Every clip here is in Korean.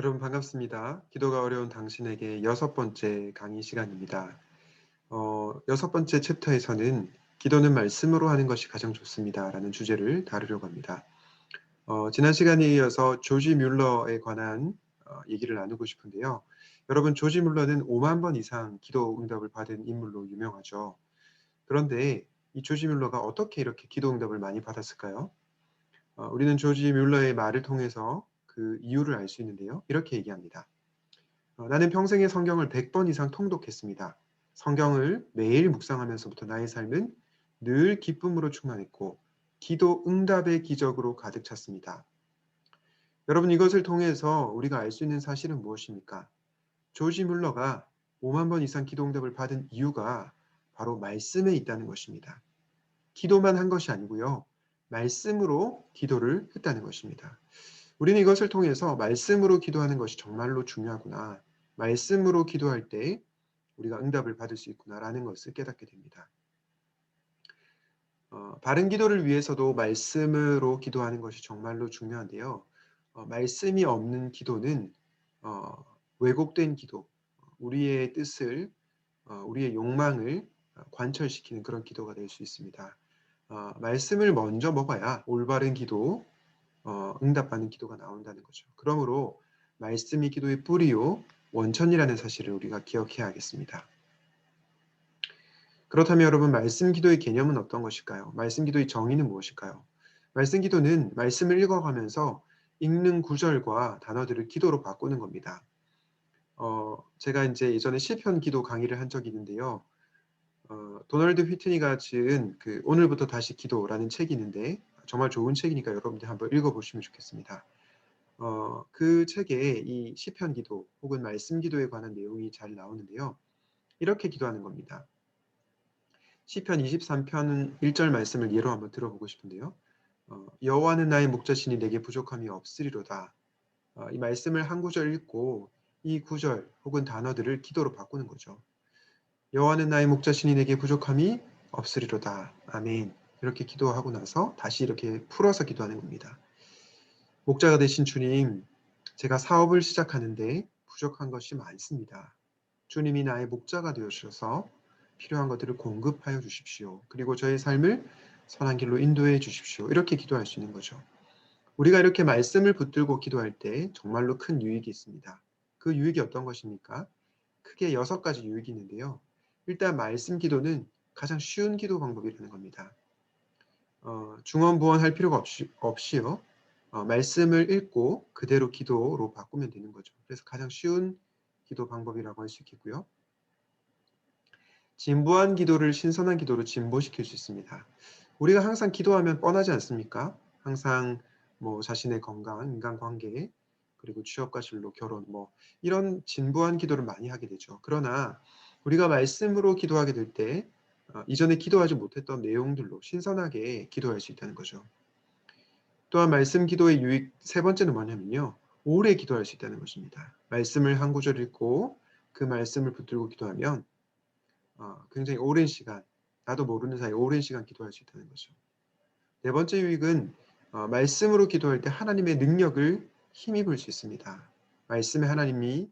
여러분 반갑습니다. 기도가 어려운 당신에게 여섯 번째 강의 시간입니다. 여섯 번째 챕터에서는 기도는 말씀으로 하는 것이 가장 좋습니다. 라는 주제를 다루려고 합니다. 지난 시간에 이어서 조지 뮬러에 관한 얘기를 나누고 싶은데요. 여러분 조지 뮬러는 5만 번 이상 기도 응답을 받은 인물로 유명하죠. 그런데 이 조지 뮬러가 어떻게 이렇게 기도 응답을 많이 받았을까요? 우리는 조지 뮬러의 말을 통해서 그 이유를 알 수 있는데요. 이렇게 얘기합니다. 나는 평생에 성경을 100번 이상 통독했습니다. 성경을 매일 묵상하면서부터 나의 삶은 늘 기쁨으로 충만했고 기도 응답의 기적으로 가득 찼습니다. 여러분 이것을 통해서 우리가 알 수 있는 사실은 무엇입니까? 조지 뮬러가 5만 번 이상 기도 응답을 받은 이유가 바로 말씀에 있다는 것입니다. 기도만 한 것이 아니고요. 말씀으로 기도를 했다는 것입니다. 우리는 이것을 통해서 말씀으로 기도하는 것이 정말로 중요하구나. 말씀으로 기도할 때 우리가 응답을 받을 수 있구나라는 것을 깨닫게 됩니다. 바른 기도를 위해서도 말씀으로 기도하는 것이 정말로 중요한데요. 말씀이 없는 기도는 왜곡된 기도, 우리의 뜻을, 우리의 욕망을 관철시키는 그런 기도가 될 수 있습니다. 말씀을 먼저 먹어야 올바른 기도, 응답받는 기도가 나온다는 거죠. 그러므로 말씀이 기도의 뿌리요 원천이라는 사실을 우리가 기억해야겠습니다. 그렇다면 여러분 말씀 기도의 개념은 어떤 것일까요? 말씀 기도의 정의는 무엇일까요? 말씀 기도는 말씀을 읽어가면서 읽는 구절과 단어들을 기도로 바꾸는 겁니다. 제가 이제 예전에 시편 기도 강의를 한 적이 있는데요. 도널드 휘트니가 지은 그 오늘부터 다시 기도라는 책이 있는데 정말 좋은 책이니까 여러분들 한번 읽어보시면 좋겠습니다. 그 책에 이 시편 기도 혹은 말씀 기도에 관한 내용이 잘 나오는데요. 이렇게 기도하는 겁니다. 시편 23편 1절 말씀을 예로 한번 들어보고 싶은데요. 여호와는 나의 목자시니 내게 부족함이 없으리로다. 이 말씀을 한 구절 읽고 이 구절 혹은 단어들을 기도로 바꾸는 거죠. 여호와는 나의 목자시니 내게 부족함이 없으리로다. 아멘. 이렇게 기도하고 나서 다시 이렇게 풀어서 기도하는 겁니다. 목자가 되신 주님, 제가 사업을 시작하는데 부족한 것이 많습니다. 주님이 나의 목자가 되어주셔서 필요한 것들을 공급하여 주십시오. 그리고 저의 삶을 선한 길로 인도해 주십시오. 이렇게 기도할 수 있는 거죠. 우리가 이렇게 말씀을 붙들고 기도할 때 정말로 큰 유익이 있습니다. 그 유익이 어떤 것입니까? 크게 6가지 유익이 있는데요. 일단 말씀 기도는 가장 쉬운 기도 방법이라는 겁니다. 중언부언할 필요가 없이요. 말씀을 읽고 그대로 기도로 바꾸면 되는 거죠. 그래서 가장 쉬운 기도 방법이라고 할 수 있겠고요. 진보한 기도를 신선한 기도로 진보시킬 수 있습니다. 우리가 항상 기도하면 뻔하지 않습니까? 항상 뭐 자신의 건강, 인간관계, 그리고 취업과 진로, 결혼 뭐 이런 진보한 기도를 많이 하게 되죠. 그러나 우리가 말씀으로 기도하게 될 때 이전에 기도하지 못했던 내용들로 신선하게 기도할 수 있다는 거죠. 또한 말씀 기도의 유익 세 번째는 뭐냐면요. 오래 기도할 수 있다는 것입니다. 말씀을 한 구절 읽고 그 말씀을 붙들고 기도하면 굉장히 오랜 시간, 나도 모르는 사이에 오랜 시간 기도할 수 있다는 거죠. 네 번째 유익은 말씀으로 기도할 때 하나님의 능력을 힘입을 수 있습니다. 말씀의 하나님이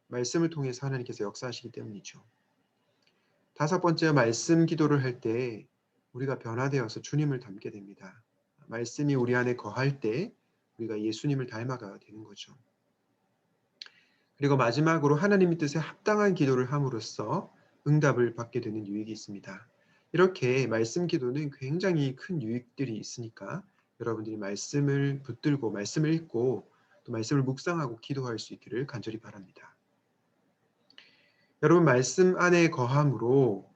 말씀을 통해서 하나님께서 역사하시기 때문이죠. 다섯 번째, 말씀 기도를 할 때 우리가 변화되어서 주님을 닮게 됩니다. 말씀이 우리 안에 거할 때 우리가 예수님을 닮아가 되는 거죠. 그리고 마지막으로 하나님의 뜻에 합당한 기도를 함으로써 응답을 받게 되는 유익이 있습니다. 이렇게 말씀 기도는 굉장히 큰 유익들이 있으니까 여러분들이 말씀을 붙들고 말씀을 읽고 또 말씀을 묵상하고 기도할 수 있기를 간절히 바랍니다. 여러분 말씀 안에 거함으로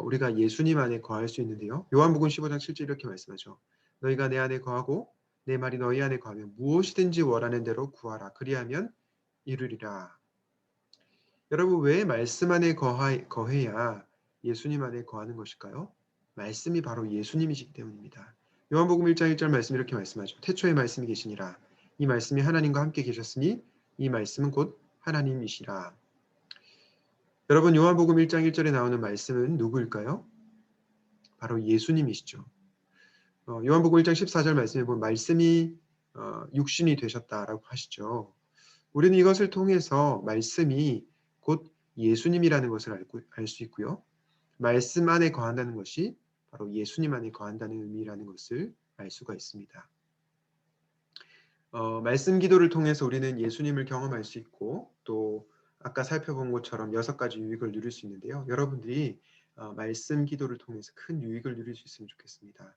우리가 예수님 안에 거할 수 있는데요. 요한복음 15장 7절 이렇게 말씀하죠. 너희가 내 안에 거하고 내 말이 너희 안에 거하면 무엇이든지 원하는 대로 구하라. 그리하면 이루리라. 여러분 왜 말씀 안에 거해야 예수님 안에 거하는 것일까요? 말씀이 바로 예수님이시기 때문입니다. 요한복음 1장 1절 말씀 이렇게 말씀하죠. 태초에 말씀이 계시니라. 이 말씀이 하나님과 함께 계셨으니 이 말씀은 곧 하나님이시라. 여러분 요한복음 1장 1절에 나오는 말씀은 누구일까요? 바로 예수님이시죠. 요한복음 1장 14절 말씀에 보면 말씀이 육신이 되셨다라고 하시죠. 우리는 이것을 통해서 말씀이 곧 예수님이라는 것을 알 수 있고요. 말씀 안에 거한다는 것이 바로 예수님 안에 거한다는 의미라는 것을 알 수가 있습니다. 말씀 기도를 통해서 우리는 예수님을 경험할 수 있고 또 아까 살펴본 것처럼 6가지 유익을 누릴 수 있는데요. 여러분들이 말씀 기도를 통해서 큰 유익을 누릴 수 있으면 좋겠습니다.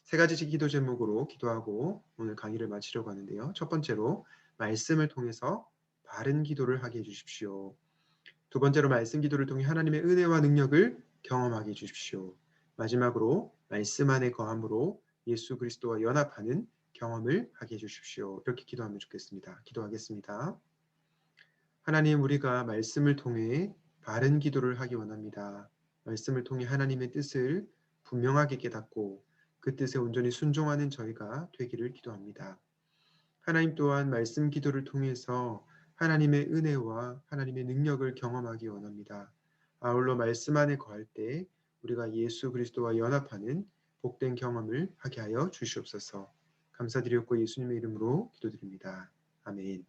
3가지 기도 제목으로 기도하고 오늘 강의를 마치려고 하는데요. 첫 번째로 말씀을 통해서 바른 기도를 하게 해주십시오. 두 번째로 말씀 기도를 통해 하나님의 은혜와 능력을 경험하게 해주십시오. 마지막으로 말씀 안에 거함으로 예수 그리스도와 연합하는 경험을 하게 해주십시오. 이렇게 기도하면 좋겠습니다. 기도하겠습니다. 하나님, 우리가 말씀을 통해 바른 기도를 하기 원합니다. 말씀을 통해 하나님의 뜻을 분명하게 깨닫고 그 뜻에 온전히 순종하는 저희가 되기를 기도합니다. 하나님 또한 말씀 기도를 통해서 하나님의 은혜와 하나님의 능력을 경험하기 원합니다. 아울러 말씀 안에 거할 때 우리가 예수 그리스도와 연합하는 복된 경험을 하게 하여 주시옵소서. 감사드렸고 예수님의 이름으로 기도드립니다. 아멘.